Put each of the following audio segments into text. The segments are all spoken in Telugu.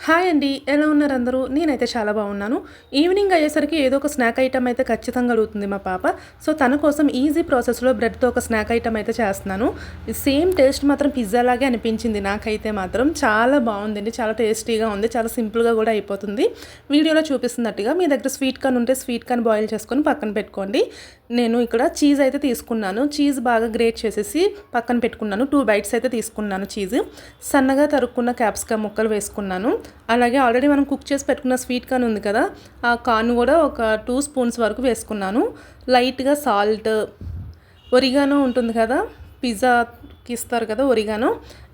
హాయ్ అండి. ఎలా ఉన్నారు అందరూ? నేనైతే చాలా బాగున్నాను. ఈవినింగ్ అయ్యేసరికి ఏదో ఒక స్నాక్ ఐటెమ్ అయితే ఖచ్చితంగా అడుగుతుంది మా పాప. సో, తన కోసం ఈజీ ప్రాసెస్‌లో బ్రెడ్‌తో ఒక స్నాక్ ఐటెమ్ అయితే చేస్తున్నాను. సేమ్ టేస్ట్ మాత్రం పిజ్జా లాగే అనిపించింది నాకైతే మాత్రం. చాలా బాగుందండి. చాలా టేస్టీగా ఉంది. చాలా సింపుల్‌గా కూడా అయిపోతుంది. వీడియోలో చూపిస్తున్నట్టుగా మీ దగ్గర స్వీట్ కార్న్ ఉంటే స్వీట్ కార్న్ బాయిల్ చేసుకొని పక్కన పెట్టుకోండి. నేను ఇక్కడ చీజ్ అయితే తీసుకున్నాను. చీజ్ బాగా గ్రేట్ చేసేసి పక్కన పెట్టుకున్నాను. 2 బైట్స్ అయితే తీసుకున్నాను చీజ్. సన్నగా తరుక్కున్న క్యాప్సికమ్ ముక్కలు వేసుకున్నాను. అలాగే ఆల్రెడీ మనం కుక్ చేసి పెట్టుకున్న స్వీట్ కార్న్ ఉంది కదా, ఆ కార్న్ కూడా ఒక 2 స్పూన్స్ వరకు వేసుకున్నాను. లైట్గా సాల్ట్, ఒరిగానో ఉంటుంది కదా, పిజ్జాకి ఇస్తారు కదా ఒరిగానో,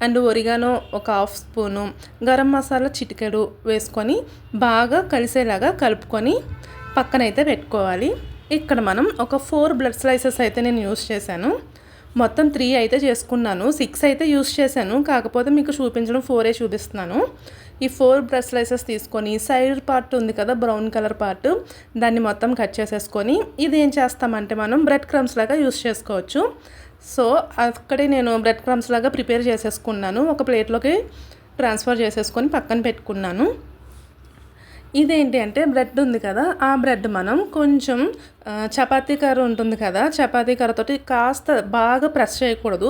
అండ్ ఒరిగానో ఒక హాఫ్ స్పూను, గరం మసాలా చిటికెడు వేసుకొని బాగా కలిసేలాగా కలుపుకొని పక్కనైతే పెట్టుకోవాలి. ఇక్కడ మనం ఒక 4 బ్లడ్ స్లైసెస్ అయితే నేను యూస్ చేశాను. మొత్తం 3 అయితే చేసుకున్నాను. 6 అయితే యూస్ చేశాను, కాకపోతే మీకు చూపించడం 4 చూపిస్తున్నాను. ఈ 4 బ్లడ్ స్లైసెస్ తీసుకొని సైడ్ పార్ట్ ఉంది కదా, బ్రౌన్ కలర్ పార్ట్, దాన్ని మొత్తం కట్ చేసేసుకొని ఇది ఏం చేస్తామంటే మనం బ్రెడ్ క్రమ్స్ లాగా యూస్ చేసుకోవచ్చు. సో అక్కడే నేను బ్రెడ్ క్రమ్స్ లాగా ప్రిపేర్ చేసేసుకున్నాను. ఒక ప్లేట్లోకి ట్రాన్స్ఫర్ చేసేసుకొని పక్కన పెట్టుకున్నాను. ఇదేంటి అంటే బ్రెడ్ ఉంది కదా, ఆ బ్రెడ్ మనం కొంచెం చపాతీ కర్ర ఉంటుంది కదా, చపాతీ కర్రతోటి కాస్త బాగా ప్రెస్ చేయకూడదు,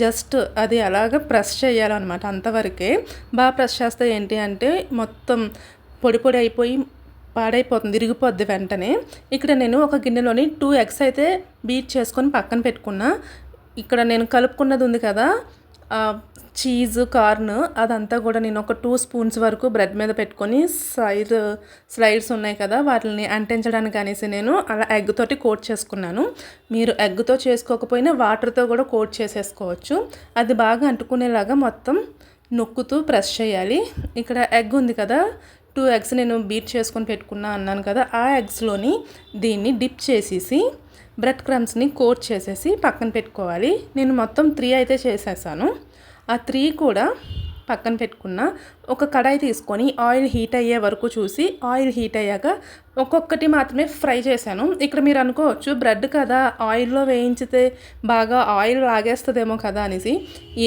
జస్ట్ అది అలాగ ప్రెస్ చేయాలన్నమాట. అంతవరకే బాగా ప్రెస్ చేస్తే ఏంటి అంటే మొత్తం పొడి పొడి అయిపోయి పాడైపోతుంది, ఇరిగిపోద్ది వెంటనే. ఇక్కడ నేను ఒక గిన్నెలోని 2 ఎగ్స్ అయితే బీట్ చేసుకొని పక్కన పెట్టుకున్నా. ఇక్కడ నేను కలుపుకున్నది ఉంది కదా చీజ్ కార్న్, అదంతా కూడా నేను ఒక 2 స్పూన్స్ వరకు బ్రెడ్ మీద పెట్టుకొని స్లైడ్స్ ఉన్నాయి కదా వాటిని అంటించడానికి అనేసి నేను అలా ఎగ్ తోటి కోట్ చేసుకున్నాను. మీరు ఎగ్తో చేసుకోకపోయినా వాటర్తో కూడా కోట్ చేసేసుకోవచ్చు. అది బాగా అంటుకునేలాగా మొత్తం నొక్కుతూ ప్రెస్ చేయాలి. ఇక్కడ ఎగ్ ఉంది కదా, 2 ఎగ్స్ నేను బీట్ చేసుకొని పెట్టుకున్నా అన్నాను కదా, ఆ ఎగ్స్లోని దీన్ని డిప్ చేసేసి బ్రెడ్ క్రమ్స్ని కోట్ చేసేసి పక్కన పెట్టుకోవాలి. నేను మొత్తం 3 అయితే చేసేసాను. ఆ 3 కూడా పక్కన పెట్టుకున్న. ఒక కడాయి తీసుకొని ఆయిల్ హీట్ అయ్యే వరకు చూసి, ఆయిల్ హీట్ అయ్యాక ఒక్కొక్కటి మాత్రమే ఫ్రై చేశాను. ఇక్కడ మీరు అనుకోవచ్చు బ్రెడ్ కదా ఆయిల్లో వేయించితే బాగా ఆయిల్ లాగేస్తుందేమో కదా అనేసి.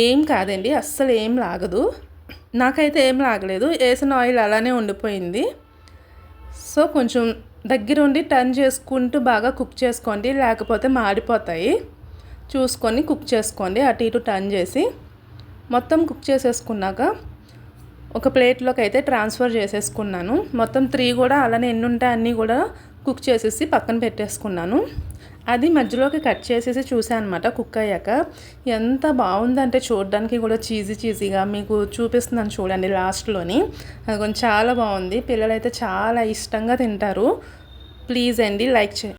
ఏం కాదండి, అస్సలు ఏం లాగదు. నాకైతే ఏం లాగలేదు, వేసిన ఆయిల్ అలానే ఉండిపోయింది. సో కొంచెం దగ్గరుండి టర్న్ చేసుకుంటూ బాగా కుక్ చేసుకోండి, లేకపోతే మాడిపోతాయి. చూసుకొని కుక్ చేసుకోండి, అటు ఇటు టర్న్ చేసి. మొత్తం కుక్ చేసేసుకున్నాక ఒక ప్లేట్లోకి అయితే ట్రాన్స్ఫర్ చేసేసుకున్నాను. మొత్తం 3 కూడా అలానే ఎన్ని ఉంటాయి అన్నీ కూడా కుక్ చేసేసి పక్కన పెట్టేసుకున్నాను. అది మధ్యలోకి కట్ చేసేసి చూసాను అనమాట కుక్ అయ్యాక. ఎంత బాగుందంటే చూడడానికి కూడా చీజీగా మీకు చూపిస్తున్నాను చూడండి లాస్ట్లోని. అది కొంచెం చాలా బాగుంది. పిల్లలైతే చాలా ఇష్టంగా తింటారు. ప్లీజ్ అండి లైక్ చేయండి.